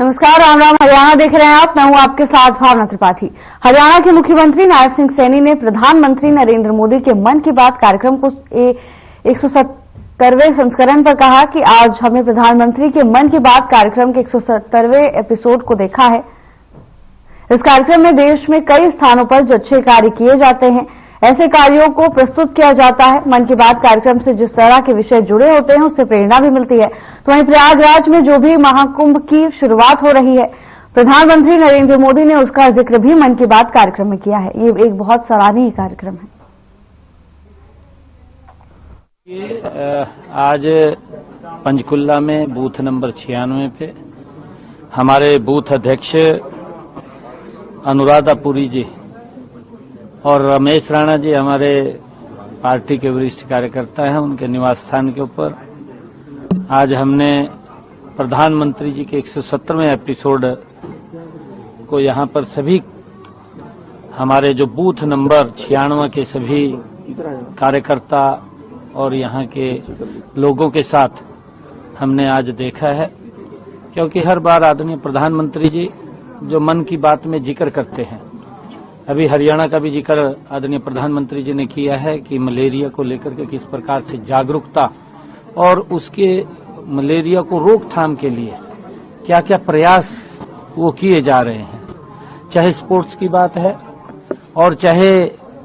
नमस्कार, राम राम। हरियाणा देख रहे हैं आप। मैं हूं आपके साथ भावना त्रिपाठी। हरियाणा के मुख्यमंत्री नायब सिंह सैनी ने प्रधानमंत्री नरेंद्र मोदी के मन की बात कार्यक्रम को 170वें संस्करण पर कहा कि आज हमने प्रधानमंत्री के मन की बात कार्यक्रम के 170वें एपिसोड को देखा है। इस कार्यक्रम में देश में कई स्थानों पर जो अच्छे कार्य किए जाते हैं, ऐसे कार्यों को प्रस्तुत किया जाता है। मन की बात कार्यक्रम से जिस तरह के विषय जुड़े होते हैं, उससे प्रेरणा भी मिलती है। तो वहीं प्रयागराज में जो भी महाकुंभ की शुरुआत हो रही है, प्रधानमंत्री नरेंद्र मोदी ने उसका जिक्र भी मन की बात कार्यक्रम में किया है। ये एक बहुत सराहनीय कार्यक्रम है। आज पंचकुला में बूथ नंबर 96 पे हमारे बूथ अध्यक्ष अनुराधा पुरी जी और रमेश राणा जी हमारे पार्टी के वरिष्ठ कार्यकर्ता हैं, उनके निवास स्थान के ऊपर आज हमने प्रधानमंत्री जी के 170वें एपिसोड को यहां पर सभी हमारे जो बूथ नंबर 96 के सभी कार्यकर्ता और यहां के लोगों के साथ हमने आज देखा है। क्योंकि हर बार आदरणीय प्रधानमंत्री जी जो मन की बात में जिक्र करते हैं, अभी हरियाणा का भी जिक्र आदरणीय प्रधानमंत्री जी ने किया है कि मलेरिया को लेकर के किस प्रकार से जागरूकता और उसके मलेरिया को रोकथाम के लिए क्या क्या प्रयास वो किए जा रहे हैं। चाहे स्पोर्ट्स की बात है और चाहे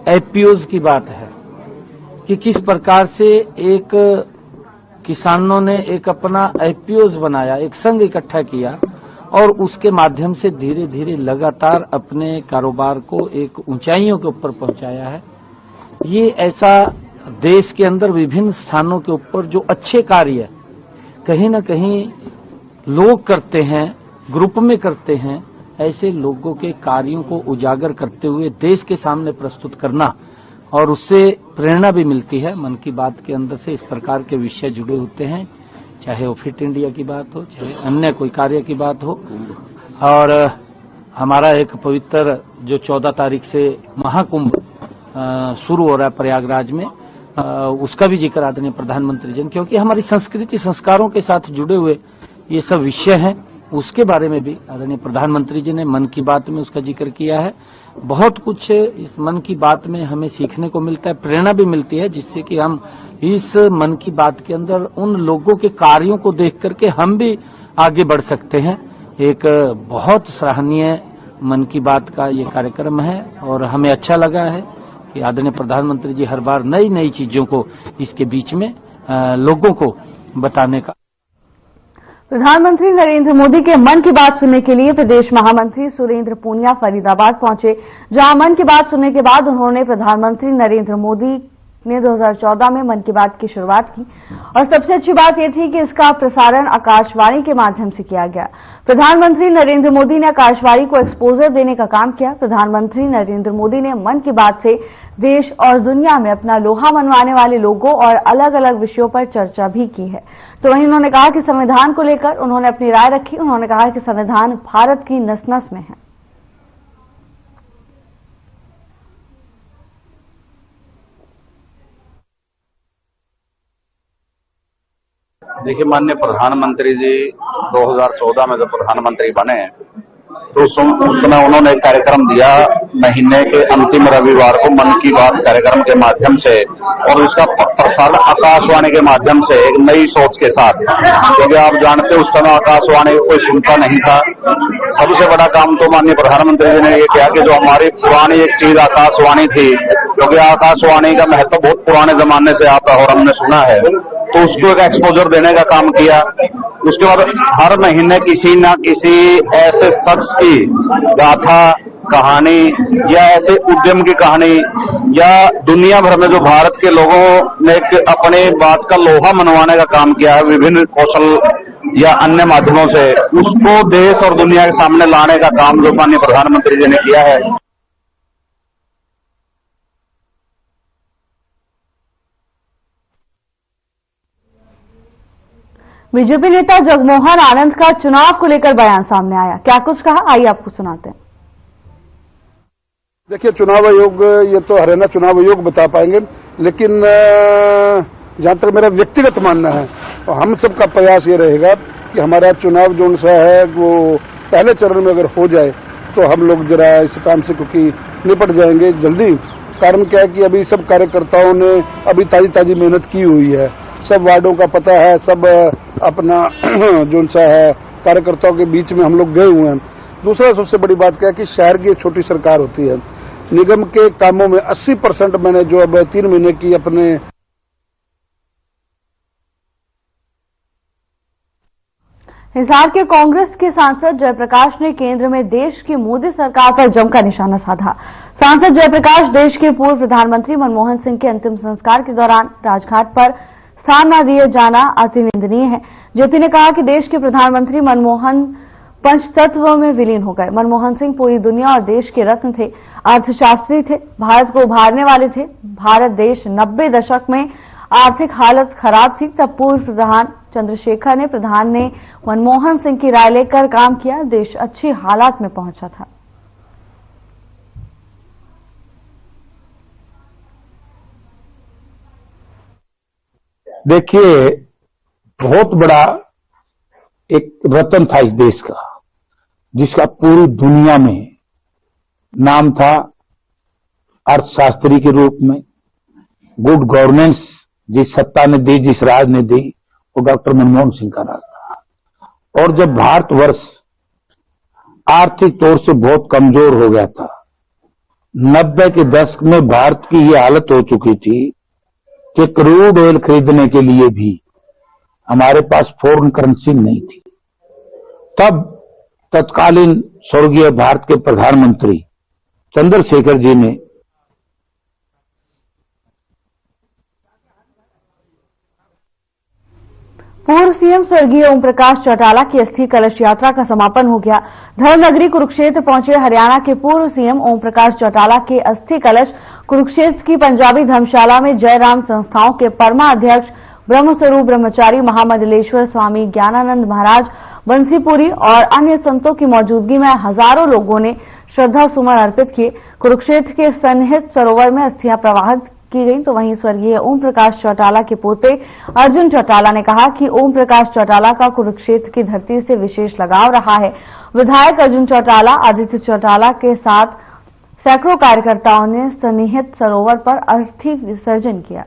एफपीओज की बात है कि किस प्रकार से एक किसानों ने एक अपना एफपीओज बनाया, एक संघ इकट्ठा किया और उसके माध्यम से धीरे धीरे लगातार अपने कारोबार को एक ऊंचाइयों के ऊपर पहुंचाया है। ये ऐसा देश के अंदर विभिन्न स्थानों के ऊपर जो अच्छे कार्य कहीं न कहीं लोग करते हैं, ग्रुप में करते हैं, ऐसे लोगों के कार्यों को उजागर करते हुए देश के सामने प्रस्तुत करना और उससे प्रेरणा भी मिलती है। मन की बात के अंदर से इस प्रकार के विषय जुड़े होते हैं, चाहे वो फिट इंडिया की बात हो, चाहे अन्य कोई कार्य की बात हो। और हमारा एक पवित्र जो 14 तारीख से महाकुंभ शुरू हो रहा है प्रयागराज में, उसका भी जिक्र आदरणीय प्रधानमंत्री जी ने, क्योंकि हमारी संस्कृति संस्कारों के साथ जुड़े हुए ये सब विषय हैं, उसके बारे में भी आदरणीय प्रधानमंत्री जी ने मन की बात में उसका जिक्र किया है। बहुत कुछ इस मन की बात में हमें सीखने को मिलता है, प्रेरणा भी मिलती है, जिससे कि हम इस मन की बात के अंदर उन लोगों के कार्यों को देख करके हम भी आगे बढ़ सकते हैं। एक बहुत सराहनीय मन की बात का ये कार्यक्रम है और हमें अच्छा लगा है कि आदरणीय प्रधानमंत्री जी हर बार नई नई चीजों को इसके बीच में लोगों को बताने का। प्रधानमंत्री नरेंद्र मोदी के मन की बात सुनने के लिए प्रदेश महामंत्री सुरेंद्र पूनिया फरीदाबाद पहुंचे, जहां मन की बात सुनने के बाद उन्होंने प्रधानमंत्री नरेंद्र मोदी ने 2014 में मन की बात की शुरुआत की और सबसे अच्छी बात यह थी कि इसका प्रसारण आकाशवाणी के माध्यम से किया गया। प्रधानमंत्री नरेंद्र मोदी ने आकाशवाणी को एक्सपोजर देने का काम किया। प्रधानमंत्री नरेंद्र मोदी ने मन की बात से देश और दुनिया में अपना लोहा मनवाने वाले लोगों और अलग अलग विषयों पर चर्चा भी की है। तो वहीं उन्होंने कहा कि संविधान को लेकर उन्होंने अपनी राय रखी। उन्होंने कहा कि संविधान भारत की नस नस में है। देखिए, माननीय प्रधानमंत्री जी 2014 में जब प्रधानमंत्री बने तो उस समय उन्होंने एक कार्यक्रम दिया महीने के अंतिम रविवार को, मन की बात कार्यक्रम के माध्यम से, और उसका प्रसारण आकाशवाणी के माध्यम से एक नई सोच के साथ। क्योंकि आप जानते उस समय आकाशवाणी को कोई सुनता नहीं था। सबसे बड़ा काम तो माननीय प्रधानमंत्री जी ने ये किया कि जो हमारी पुरानी एक चीज आकाशवाणी थी, क्योंकि आकाशवाणी का महत्व बहुत पुराने जमाने से आता है और हमने सुना है, तो उसको एक एक्सपोजर देने का काम किया। उसके बाद हर महीने किसी न किसी ऐसे शख्स की गाथा, कहानी या ऐसे उद्यम की कहानी या दुनिया भर में जो भारत के लोगों ने अपने बात का लोहा मनवाने का काम किया है विभिन्न कौशल या अन्य माध्यमों से, उसको देश और दुनिया के सामने लाने का काम जो माननीय प्रधानमंत्री जी ने किया है। बीजेपी नेता जगमोहन आनंद का चुनाव को लेकर बयान सामने आया। क्या कुछ कहा, आइए आपको सुनाते हैं। देखिए, चुनाव आयोग, ये तो हरियाणा चुनाव आयोग बता पाएंगे, लेकिन जहां तक मेरा व्यक्तिगत मानना है, हम सबका प्रयास ये रहेगा कि हमारा चुनाव जो सा है वो पहले चरण में अगर हो जाए तो हम लोग जरा इस काम से क्योंकि निपट जाएंगे जल्दी। कारण क्या है कि अभी सब कार्यकर्ताओं ने अभी ताजी मेहनत की हुई है, सब वार्डों का पता है, सब अपना जो सा है कार्यकर्ताओं के बीच में हम लोग गए हुए हैं। दूसरा सबसे बड़ी बात क्या है कि शहर की एक छोटी सरकार होती है, निगम के कामों में 80% मैंने जो अब 3 महीने की अपने हिसार के कांग्रेस के सांसद जयप्रकाश ने केंद्र में देश की मोदी सरकार पर जमकर निशाना साधा। सांसद जयप्रकाश देश के पूर्व प्रधानमंत्री मनमोहन सिंह के अंतिम संस्कार के दौरान राजघाट पर स्थान न दिए जाना अति निंदनीय है। जेपी ने कहा कि देश के प्रधानमंत्री मनमोहन पंचतत्व में विलीन हो गए। मनमोहन सिंह पूरी दुनिया और देश के रत्न थे, अर्थशास्त्री थे, भारत को उभारने वाले थे। भारत देश 90 दशक में आर्थिक हालत खराब थी, तब पूर्व प्रधान चंद्रशेखर ने प्रधान ने मनमोहन सिंह की राय लेकर काम किया, देश अच्छी हालात में पहुंचा था। देखिए, बहुत बड़ा एक रत्न था इस देश का, जिसका पूरी दुनिया में नाम था अर्थशास्त्री के रूप में। गुड गवर्नेंस जिस सत्ता ने दी, जिस राज ने दी, वो डॉक्टर मनमोहन सिंह का राज था। और जब भारतवर्ष आर्थिक तौर से बहुत कमजोर हो गया था, 90 के दशक में भारत की ये हालत हो चुकी थी कि क्रूड ऑयल खरीदने के लिए भी हमारे पास फॉरेन करेंसी नहीं थी। तब तत्कालीन स्वर्गीय भारत के प्रधानमंत्री चंद्रशेखर जी ने पूर्व सीएम स्वर्गीय ओम प्रकाश चौटाला की अस्थि कलश यात्रा का समापन हो गया। धर्मनगरी कुरुक्षेत्र पहुंचे हरियाणा के पूर्व सीएम ओम प्रकाश चौटाला के अस्थि कलश कुरुक्षेत्र की पंजाबी धर्मशाला में जयराम संस्थाओं के परमा अध्यक्ष ब्रह्मस्वरूप ब्रह्मचारी महामंडलेश्वर स्वामी ज्ञानानंद महाराज बंसीपुरी और अन्य संतों की मौजूदगी में हजारों लोगों ने श्रद्धा सुमन अर्पित किए। कुरुक्षेत्र के सन्निहित सरोवर में अस्थियां प्रवाहित की गई। तो वहीं स्वर्गीय ओम प्रकाश चौटाला के पोते अर्जुन चौटाला ने कहा कि ओम प्रकाश चौटाला का कुरुक्षेत्र की धरती से विशेष लगाव रहा है। विधायक अर्जुन चौटाला, आदित्य चौटाला के साथ सैकड़ों कार्यकर्ताओं ने सन्निहित सरोवर पर अस्थि विसर्जन किया।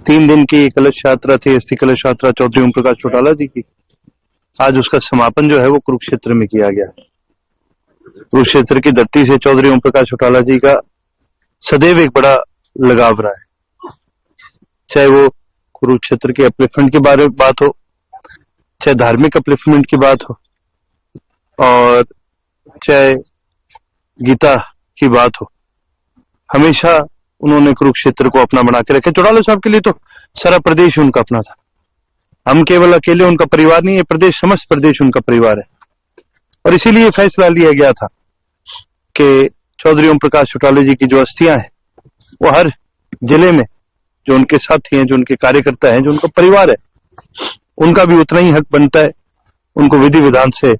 तीन दिन की कलश यात्रा थी, अस्थि कलश यात्रा चौधरी ओम प्रकाश चौटाला जी की। आज उसका समापन जो है वो कुरुक्षेत्र में किया गया। कुरुक्षेत्र की धरती से चौधरी ओम प्रकाश चौटाला जी का सदैव एक बड़ा लगाव रहा है, चाहे वो कुरुक्षेत्र के अपलिफ्टमेंट के बारे में बात हो, चाहे धार्मिक अपलिफ्टमेंट की बात हो, और चाहे गीता की बात हो। हमेशा उन्होंने कुरुक्षेत्र को अपना बना के रखे। चौटाला साहब के लिए तो सारा प्रदेश उनका अपना था। हम केवल अकेले उनका परिवार नहीं है, प्रदेश, समस्त प्रदेश उनका परिवार है। और इसीलिए फैसला लिया गया था कि चौधरी ओम प्रकाश चौटाला जी की जो अस्थियां हैं वो हर जिले में जो उनके साथी हैं, जो उनके कार्यकर्ता हैं, जो उनका परिवार है, उनका भी उतना ही हक बनता है। उनको विधि विधान से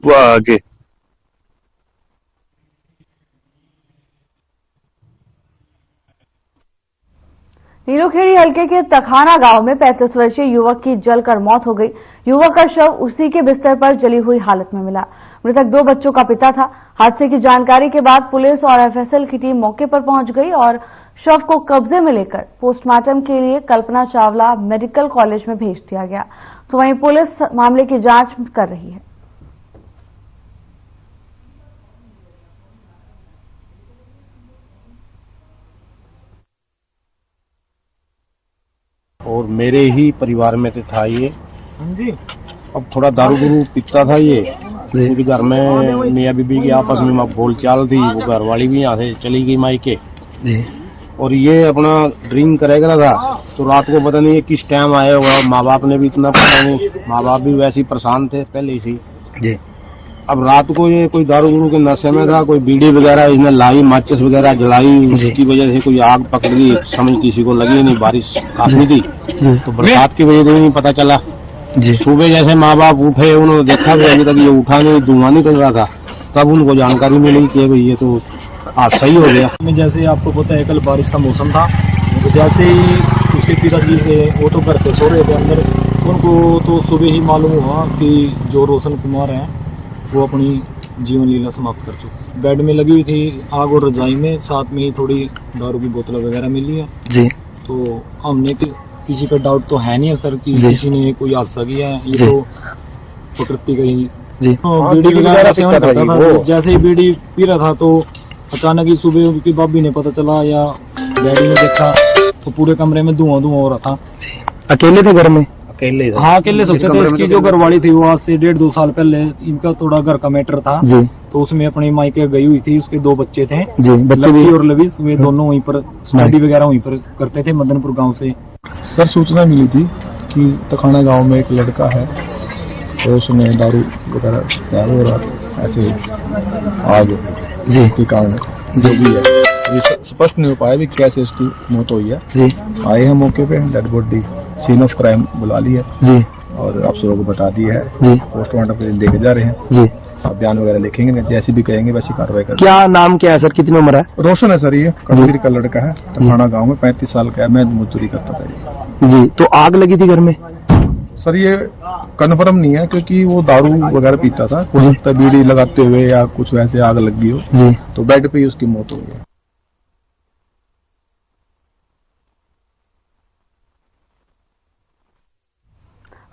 वो आगे नीलोखेड़ी हल्के के तखाना गांव में 35 वर्षीय युवक की जलकर मौत हो गई। युवक का शव उसी के बिस्तर पर जली हुई हालत में मिला। मृतक 2 बच्चों का पिता था। हादसे की जानकारी के बाद पुलिस और एफएसएल की टीम मौके पर पहुंच गई और शव को कब्जे में लेकर पोस्टमार्टम के लिए कल्पना चावला मेडिकल कॉलेज में भेज दिया गया। तो वहीं पुलिस मामले की जांच कर रही है। और मेरे ही परिवार में से था ये। अब थोड़ा दारू गुरु पीता था ये। मेरे घर में मियाँ बीबी की आपस में बोल चाल थी। वो घर वाली भी यहाँ से चली गई मायके, और ये अपना ड्रिंक करेगा था। तो रात को पता नहीं किस टाइम आया हुआ, माँ बाप ने भी इतना पता नहीं। माँ बाप भी वैसे ही परेशान थे पहले से जी। अब रात को ये कोई दारू गुरु के नशे में था, कोई बीड़ी वगैरह इसने लाई, माचिस वगैरह जलाई, उसकी वजह से कोई आग पकड़ गई। समझ किसी को लगी नहीं, बारिश काफी थी तो बरसात की वजह से नहीं पता चला जी। सुबह जैसे माँ बाप उठे, उन्होंने देखा कि अभी तक ये उठा नहीं, धुआं निकल रहा था। तब उनको जानकारी मिली कि भाई ये तो हादसा ही हो गया। जैसे आपको पता है कल बारिश का मौसम था, तो जैसे ही उसके पिताजी से वो तो घर पे सो रहे थे अंदर, उनको तो सुबह ही मालूम हुआ कि जो रोशन कुमार हैं वो अपनी जीवन लीला समाप्त कर चुके। बेड में लगी हुई थी आग और रजाई में, साथ में ही थोड़ी दारू की बोतल वगैरह मिली है जी। तो हमने किसी का डाउट तो है नहीं है सर कि किसी ने कोई हादसा किया है, ये तो प्रकृति का ही जी। बीड़ी वगैरह सेवन करता था, जैसे ही बीड़ी पी रहा था तो अचानक ही सुबह उनकी भाभी ने पता चला या डैडी ने देखा तो पूरे कमरे में धुआं हो रहा था। अकेले थे घर में? अकेले हाँ अकेले सोचते थे। इसकी जो घरवाली थी वो आज से 1.5-2 साल पहले इनका थोड़ा घर का मैटर था जी, तो उसमें अपनी मायके गई हुई थी। उसके 2 बच्चे थे जी, बच्चे भी और लवीस, वे दोनों वहीं पर स्टडी वगैरह वहीं पर करते थे मदनपुर गाँव से। सर सूचना मिली थी कि तखाना गांव में एक लड़का है तो उसमें दारू वगैरह तैयार हो रहा था, ऐसे आग जी के कारण जो भी है ये स्पष्ट नहीं हो पाया भी कैसे उसकी मौत हुई है जी। आए हैं मौके पे, dead body scene of crime बुला ली है जी और अफसरों को बता दी है जी। पोस्टमार्टम के लिए लेके जा रहे हैं जी। आप बयान वगैरह लिखेंगे, जैसे भी कहेंगे वैसी कार्रवाई करेंगे। क्या नाम क्या है सर, कितनी उम्र है? रोशन है सर, ये कश्मीर का लड़का है, तखाना गाँव में 35 साल का है, मैं मजदूरी करता था जी। तो आग लगी थी घर में? सर ये कन्फर्म नहीं है क्योंकि वो दारू वगैरह पीता था, हो सकता है बीड़ी लगाते हुए या कुछ वैसे आग लग गई हो जी, तो बेड पे ही उसकी मौत हो गई।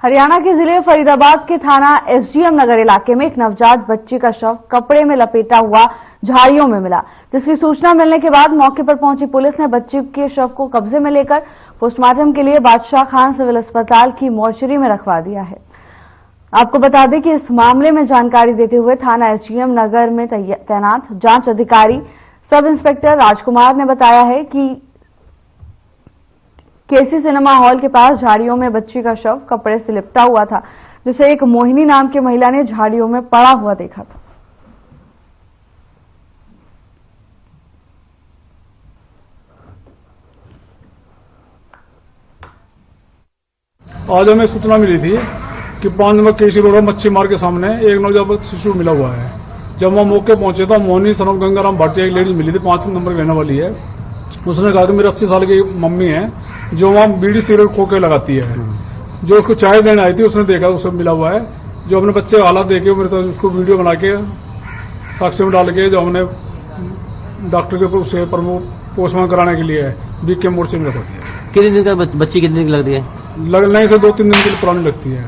हरियाणा के जिले फरीदाबाद के थाना एसडीएम नगर इलाके में एक नवजात बच्ची का शव कपड़े में लपेटा हुआ झाड़ियों में मिला, जिसकी सूचना मिलने के बाद मौके पर पहुंची पुलिस ने बच्ची के शव को कब्जे में लेकर पोस्टमार्टम के लिए बादशाह खान सिविल अस्पताल की मोर्चरी में रखवा दिया है। आपको बता दें कि इस मामले में जानकारी देते हुए थाना एसडीएम नगर में तैनात जांच अधिकारी सब इंस्पेक्टर राजकुमार ने बताया है कि केसी सिनेमा हॉल के पास झाड़ियों में बच्ची का शव कपड़े से लिपटा हुआ था, जिसे एक मोहिनी नाम की महिला ने झाड़ियों में पड़ा हुआ देखा था। आज हमें सूचना मिली थी कि 5 नंबर केसी रोड मच्छी मार्ग के सामने एक नवजात शिशु मिला हुआ है। जब वहां मौके पहुंचे तो मोहिनी सनम गंगाराम भाटिया एक लेडी मिली थी, 5 नंबर रहने वाली है। उसने कहा कि मेरी 80 साल की मम्मी है जो वहां बीड़ी सिगरेट खोके लगाती है। जो उसको चाय देने आई थी उसने देखा उसको मिला हुआ है। जो अपने बच्चे हालात देखे मेरे तो उसको वीडियो बना के साक्ष्य में डाल के जो हमने डॉक्टर के ऊपर उसे प्रमुख पोस्टमार्टम कराने के लिए बीके मोर्चे में रखा दिया। कितने दिन का बच्ची कितने दिन की लगती है? लगने से 2-3 दिन की पुरानी लगती है।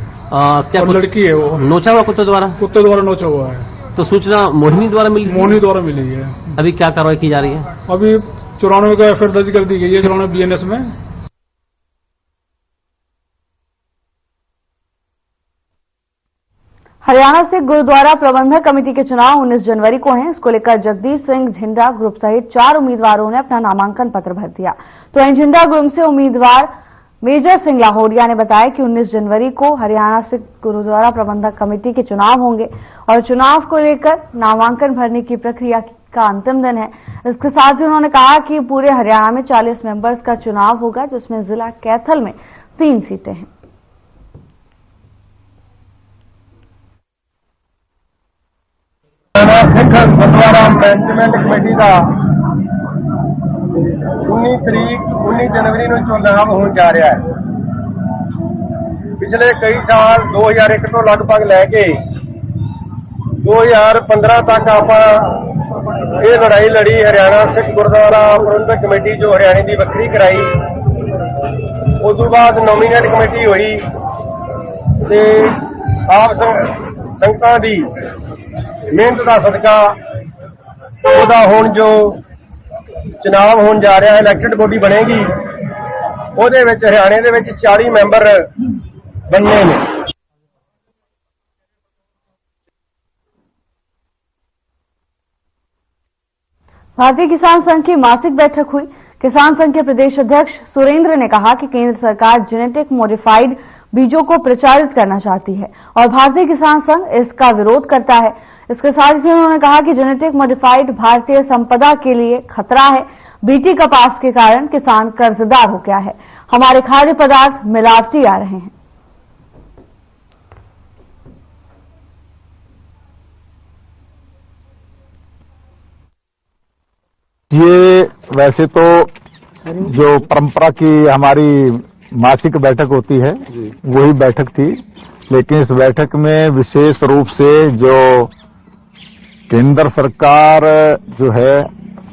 क्या लड़की है वो? नोचा हुआ कुत्ते द्वारा नोचा हुआ है। तो सूचना मोहिनी द्वारा मिली? मोहिनी द्वारा मिली है। अभी क्या कार्रवाई की जा रही है? अभी 94 का एफआईआर दर्ज कर दी गई है 94 बीएनएस में। हरियाणा से गुरुद्वारा प्रबंधक कमेटी के चुनाव 19 जनवरी को हैं। इसको लेकर जगदीश सिंह झिंडा ग्रुप सहित 4 उम्मीदवारों ने अपना नामांकन पत्र भर दिया। तो झिंडा ग्रुप से उम्मीदवार मेजर सिंह लाहौरिया ने बताया कि 19 जनवरी को हरियाणा से गुरुद्वारा प्रबंधक कमेटी के चुनाव होंगे और चुनाव को लेकर नामांकन भरने की प्रक्रिया का अंतिम दिन है। इसके साथ ही उन्होंने कहा कि पूरे हरियाणा में 40 मेंबर्स का चुनाव होगा, जिसमें जिला कैथल में 3 सीटें हैं। सिख गुरुद्वारा मैनेजमेंट कमेटी का 19 जनवरी ਨੂੰ ਚੁਣਾਵ ਹੋਣ ਜਾ ਰਿਹਾ ਹੈ। ਪਿਛਲੇ ਕਈ ਸਾਲ 2001 ਤੋਂ ਲਗਭਗ ਲੈ ਕੇ 2015 ਤੱਕ ਆਪਾਂ ਇਹ ਲੜਾਈ ਲੜੀ। ਹਰਿਆਣਾ ਸਿੱਖ ਗੁਰਦੁਆਰਾ ਪ੍ਰਬੰਧਕ ਕਮੇਟੀ ਜੋ ਹਰਿਆਣੇ ਦੀ ਵੱਖਰੀ ਕਰਾਈ, ਉਸ ਤੋਂ ਬਾਅਦ ਨੋਮੀਨੇਟ ਕਮੇਟੀ ਹੋਈ ਤੇ ਆਪ ਸੰਗਤਾਂ ਦੀ ਮਿਹਨਤ ਦਾ ਸਦਕਾ ਉਹਦਾ ਹੁਣ ਜੋ ਚੁਣਾਵ ਹੋਣ ਜਾ ਰਿਹਾ ਹੈ, ਇਲੈਕਟਡ ਬੋਡੀ ਬਣੇਗੀ। ਉਹਦੇ ਵਿੱਚ ਹਰਿਆਣੇ ਦੇ ਵਿੱਚ 40 ਮੈਂਬਰ बनने में। भारतीय किसान संघ की मासिक बैठक हुई। किसान संघ के प्रदेश अध्यक्ष सुरेंद्र ने कहा कि केंद्र सरकार जेनेटिक मॉडिफाइड बीजों को प्रचारित करना चाहती है और भारतीय किसान संघ इसका विरोध करता है। इसके साथ ही उन्होंने कहा कि जेनेटिक मॉडिफाइड भारतीय संपदा के लिए खतरा है। बीटी कपास के कारण किसान कर्जदार हो गया है। हमारे खाद्य पदार्थ मिलावटी आ रहे हैं। ये वैसे तो जो परंपरा की हमारी मासिक बैठक होती है वही बैठक थी, लेकिन इस बैठक में विशेष रूप से जो केंद्र सरकार जो है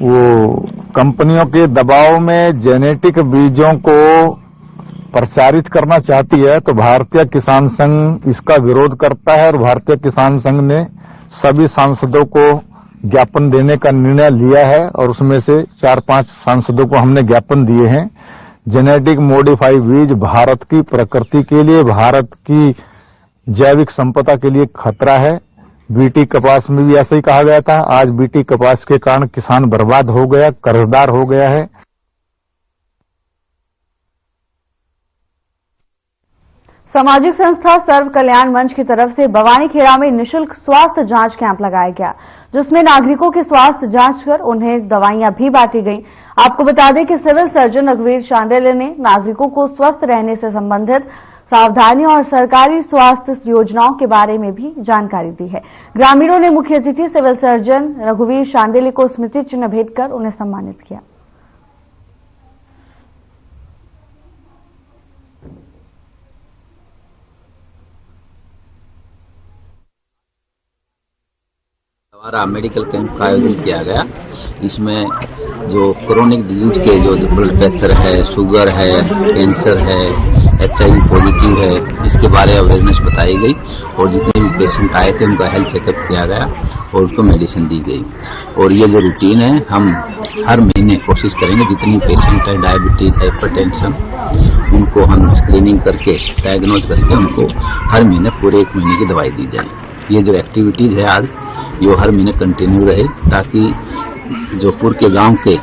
वो कंपनियों के दबाव में जेनेटिक बीजों को प्रचारित करना चाहती है, तो भारतीय किसान संघ इसका विरोध करता है और भारतीय किसान संघ ने सभी सांसदों को ज्ञापन देने का निर्णय लिया है और उसमें से 4-5 सांसदों को हमने ज्ञापन दिए हैं। जेनेटिक मॉडिफाइड बीज भारत की प्रकृति के लिए, भारत की जैविक संपदा के लिए खतरा है। बीटी कपास में भी ऐसा ही कहा गया था। आज बीटी कपास के कारण किसान बर्बाद हो गया, कर्जदार हो गया है। सामाजिक संस्था सर्व कल्याण मंच की तरफ से बवानीखेड़ा में निशुल्क स्वास्थ्य जांच कैंप लगाया गया, जिसमें नागरिकों की स्वास्थ्य जांच कर उन्हें दवाइयां भी बांटी गईं। आपको बता दें कि सिविल सर्जन रघुवीर शांडिल्य ने नागरिकों को स्वस्थ रहने से संबंधित सावधानियों और सरकारी स्वास्थ्य योजनाओं के बारे में भी जानकारी दी है। ग्रामीणों ने मुख्य अतिथि सिविल सर्जन रघुवीर शांडिल्य को स्मृति चिन्ह भेंट कर उन्हें सम्मानित किया। हमारा मेडिकल कैंप का आयोजन किया गया। इसमें जो क्रोनिक डिजीज के जो ब्लड प्रेशर है, शुगर है, कैंसर है, HIV पॉजिटिव है, इसके बारे में अवेयरनेस बताई गई और जितने भी पेशेंट आए थे उनका हेल्थ चेकअप किया गया और उनको मेडिसिन दी गई। और ये जो रूटीन है, हम हर महीने कोशिश करेंगे जितनी पेशेंट है डायबिटीज, हाइपरटेंशन, उनको हम स्क्रीनिंग करके डायग्नोज करके उनको हर महीने पूरे 1 महीने की दवाई दी जाए। ये जो एक्टिविटीज है आज ये हर महीने कंटिन्यू रहे, ताकि जो पूर्व के गांव के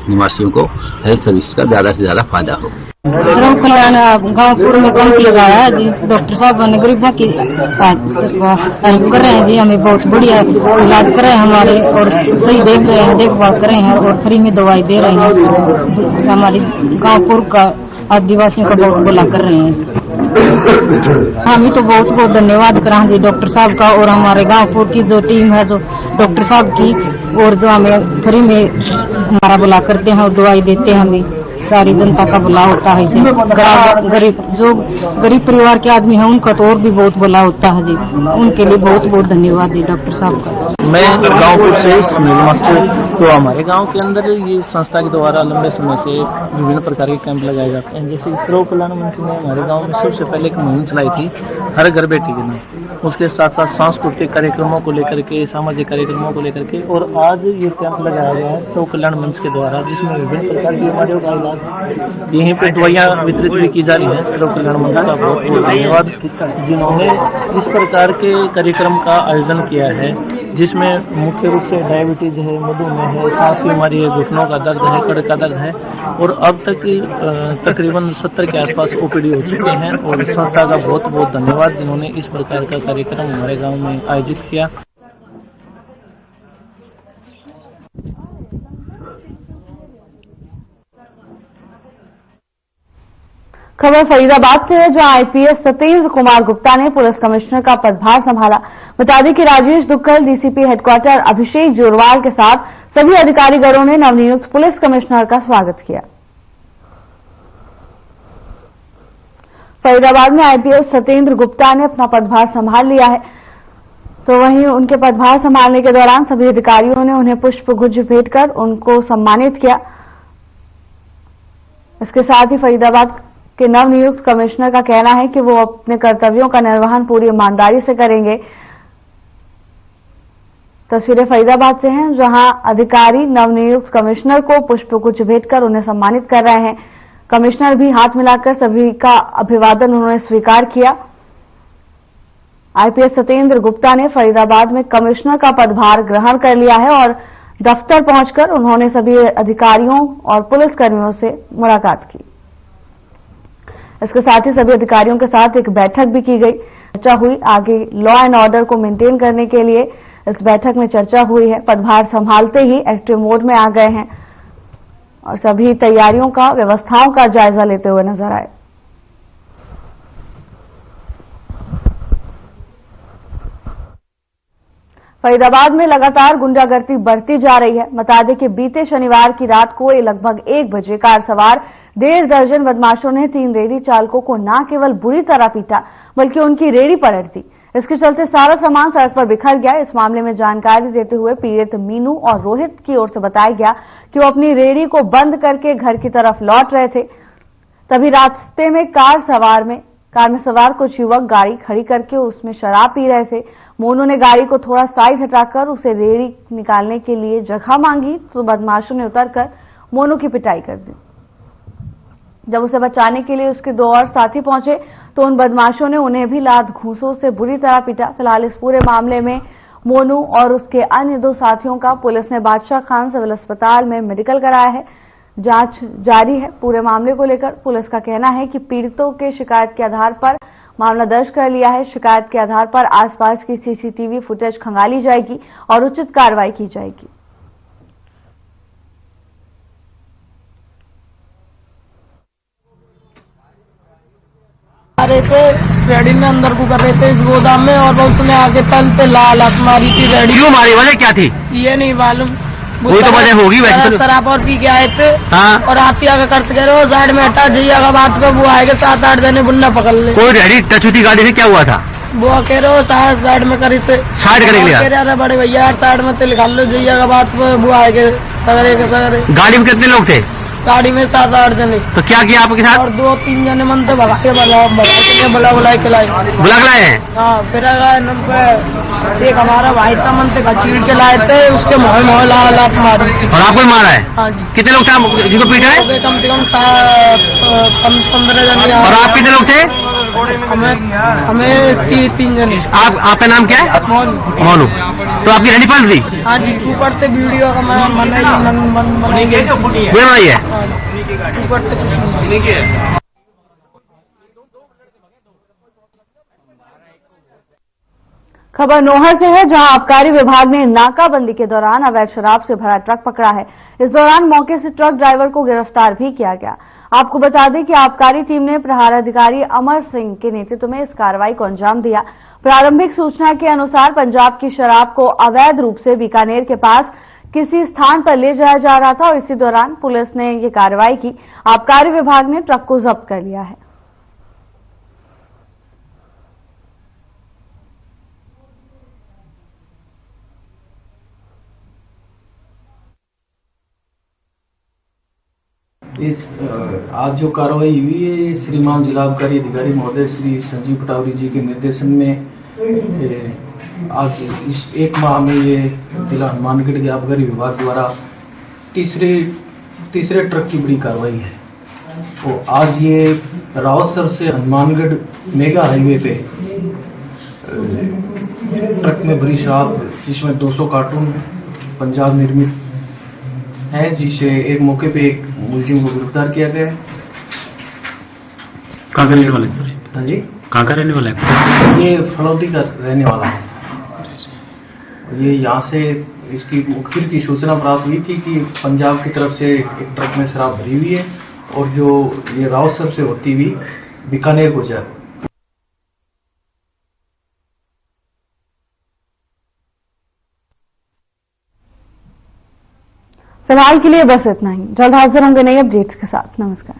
निवासियों को हेल्थ सर्विस का ज्यादा से ज्यादा फायदा हो। सर्व कल्याण गाँव पूर्व में कैंप लगाया है जी। डॉक्टर साहब ने गरीबों की हेल्प कर रहे हैं जी, हमें बहुत बढ़िया इलाज कर रहे हैं हमारे और सही देख रहे हैं, देखभाल कर रहे हैं और फ्री में दवाई दे रहे हैं। हमारे गाँव पूर्व का आदिवासियों का बहुत भला कर रहे हैं। हम तो बहुत बहुत धन्यवाद करें जी डॉक्टर साहब का और हमारे गाँवपुर की जो टीम है जो डॉक्टर साहब की, और जो हमें फ्री में हमारा भला करते हैं और दवाई देते हैं। हमें सारी जनता का भला होता है जी। जो गरीब परिवार के आदमी हैं उनका तो और भी बहुत भला होता है जी। उनके लिए बहुत बहुत धन्यवाद जी डॉक्टर साहब का। मैं गाँवपुर से सुनील मास्टर। तो हमारे गांव के अंदर ये संस्था के द्वारा लंबे समय से विभिन्न प्रकार के कैंप लगाए जाते हैं। जैसे सर्व कल्याण मंच ने हमारे गांव में सबसे पहले एक मुहिम चलाई थी हर घर बेटी के नाम। उसके साथ साथ सांस्कृतिक कार्यक्रमों को लेकर के, सामाजिक कार्यक्रमों को लेकर के, और आज ये कैंप लगाया गया है सर्व कल्याण मंच के द्वारा, जिसमें विभिन्न प्रकार की बीमारियों का इलाज, यहीं पे दवाइयाँ वितरित भी की जा रही है। सर्व कल्याण मंच का बहुत बहुत धन्यवाद जिन्होंने इस प्रकार के कार्यक्रम का आयोजन किया है, जिसमें मुख्य रूप से डायबिटीज है, मधुमेह है, सांस की बीमारी है, घुटनों का दर्द है, कड़ का दर्द है, और अब तक तकरीबन 70 के आसपास OPD हो चुके हैं। और संस्था का बहुत बहुत धन्यवाद जिन्होंने इस प्रकार का कार्यक्रम हमारे गांव में आयोजित किया। खबर फरीदाबाद से है, जहां IPS सत्येंद्र कुमार गुप्ता ने पुलिस कमिश्नर का पदभार संभाला। बता दें कि राजेश दुक्कल DCP हेडक्वार्टर अभिषेक जोरवाल के साथ सभी अधिकारीगणों ने नवनियुक्त पुलिस कमिश्नर का स्वागत किया। फरीदाबाद में IPS सत्येंद्र गुप्ता ने अपना पदभार संभाल लिया है, तो वहीं उनके पदभार संभालने के दौरान सभी अधिकारियों ने उन्हें पुष्प गुच्छ भेंट कर उनको सम्मानित किया। इसके साथ ही फरीदाबाद के नवनियुक्त कमिश्नर का कहना है कि वो अपने कर्तव्यों का निर्वहन पूरी ईमानदारी से करेंगे। तस्वीरें फरीदाबाद से हैं, जहां अधिकारी नवनियुक्त कमिश्नर को पुष्पगुच्छ भेंट कर उन्हें सम्मानित कर रहे हैं। कमिश्नर भी हाथ मिलाकर सभी का अभिवादन उन्होंने स्वीकार किया। IPS सत्येंद्र गुप्ता ने फरीदाबाद में कमिश्नर का पदभार ग्रहण कर लिया है और दफ्तर पहुंचकर उन्होंने सभी अधिकारियों और पुलिसकर्मियों से मुलाकात की। इसके साथ ही सभी अधिकारियों के साथ एक बैठक भी की गई, चर्चा हुई। आगे लॉ एंड ऑर्डर को मेंटेन करने के लिए इस बैठक में चर्चा हुई है। पदभार संभालते ही एक्टिव मोड में आ गए हैं और सभी तैयारियों का, व्यवस्थाओं का जायजा लेते हुए नजर आए। फरीदाबाद में लगातार गुंडागर्दी बढ़ती जा रही है। बता दें कि बीते शनिवार की रात को लगभग 1 बजे कार सवार 1.5 दर्जन बदमाशों ने 3 रेहड़ी चालकों को न केवल बुरी तरह पीटा बल्कि उनकी रेहड़ी पलट दी। इसके चलते सारा सामान सड़क पर बिखर गया। इस मामले में जानकारी देते हुए पीड़ित मीनू और रोहित की ओर से बताया गया कि वो अपनी रेहड़ी को बंद करके घर की तरफ लौट रहे थे। तभी रास्ते में कार में सवार कुछ युवक गाड़ी खड़ी करके उसमें शराब पी रहे थे। मोनू ने गाड़ी को थोड़ा साइड हटाकर उसे रेहड़ी निकालने के लिए जगह मांगी तो बदमाशों ने उतरकर मोनू की पिटाई कर दी। जब उसे बचाने के लिए उसके 2 और साथी पहुंचे तो उन बदमाशों ने उन्हें भी लात घूंसों से बुरी तरह पीटा। फिलहाल इस पूरे मामले में मोनू और उसके अन्य 2 साथियों का पुलिस ने बादशाह खान सिविल अस्पताल में मेडिकल कराया है। जांच जारी है। पूरे मामले को लेकर पुलिस का कहना है कि पीड़ितों के शिकायत के आधार पर मामला दर्ज कर लिया है। शिकायत के आधार पर आसपास की सीसीटीवी फुटेज खंगाली जाएगी और उचित कार्रवाई की जाएगी। रहे थे रेडी में अंदर को कर रहे थे इस गोदाम में और उसने आगे पलते लाल मारी थी रेडी। क्यों मारी? वजह क्या थी? ये नहीं मालूम। वही तो वजह होगी वैसे तो। शराब और पी के आए थे। हाँ। और हाथी आगे करते गए वो साइड में हटा जाइए अगर बात पे वो आएगा 7-8 जने बुन्ना पकड़ ले। कोई रेडी टच हुई गाड़ी से क्या हुआ था? वो कह रहे हो साइड में करी से साइड करेंगे यार बड़े भैया साइड में तेल लो जाइए अगर बात पे वो आएगा सगरे। गाड़ी में कितने लोग थे? गाड़ी में 7-8 जने। तो क्या किया आपके साथ? और 2-3 जने मन तो भगा के बुला खिलाए हैं। हाँ फिर एक हमारा भाई था मन से घसीट के लाए थे उसके मोह लात मारी। और आपको मारा है? हाँ जी। कितने लोग थे जिनको पीटा है? कम से कम 15 जने। और आप कितने लोग थे? हमें 3 जने। आपका नाम क्या है? मोनू। तो आपकी रेडी पलट दी? हाँ जी। ऊपर से वीडियो का बनाई है। खबर नोहर से है, जहां आबकारी विभाग ने नाकाबंदी के दौरान अवैध शराब से भरा ट्रक पकड़ा है। इस दौरान मौके से ट्रक ड्राइवर को गिरफ्तार भी किया गया। आपको बता दें कि आबकारी टीम ने प्रहार अधिकारी अमर सिंह के नेतृत्व में इस कार्रवाई को अंजाम दिया। प्रारंभिक सूचना के अनुसार पंजाब की शराब को अवैध रूप से बीकानेर के पास किसी स्थान पर ले जाया जा रहा था और इसी दौरान पुलिस ने ये कार्रवाई की। आबकारी विभाग ने ट्रक को जब्त कर लिया है। आज जो कार्रवाई हुई है श्रीमान जिला आबकारी अधिकारी महोदय श्री संजीव पटावरी जी के निर्देशन में आज इस 1 माह में ये जिला हनुमानगढ़ के आबकारी विभाग द्वारा तीसरे ट्रक की बड़ी कार्रवाई है। तो आज ये रावतसर से हनुमानगढ़ मेगा हाईवे पे ट्रक में भरी शराब जिसमें 200 कार्टून पंजाब निर्मित है, जिससे एक मौके पे एक मुलजिम को गिरफ्तार किया गया है। कहाँ का रहने वाले सर? हाँ जी। कहाँ का रहने वाला है? ये फलौदी का रहने वाला है। ये यहाँ से इसकी मुखबिर की सूचना प्राप्त हुई थी कि पंजाब की तरफ से एक ट्रक में शराब भरी हुई है और जो ये रावतसर से होती हुई बीकानेर को जाए। फिलहाल के लिए बस इतना ही। जल्द हाजिर होंगे नई अपडेट्स के साथ। नमस्कार।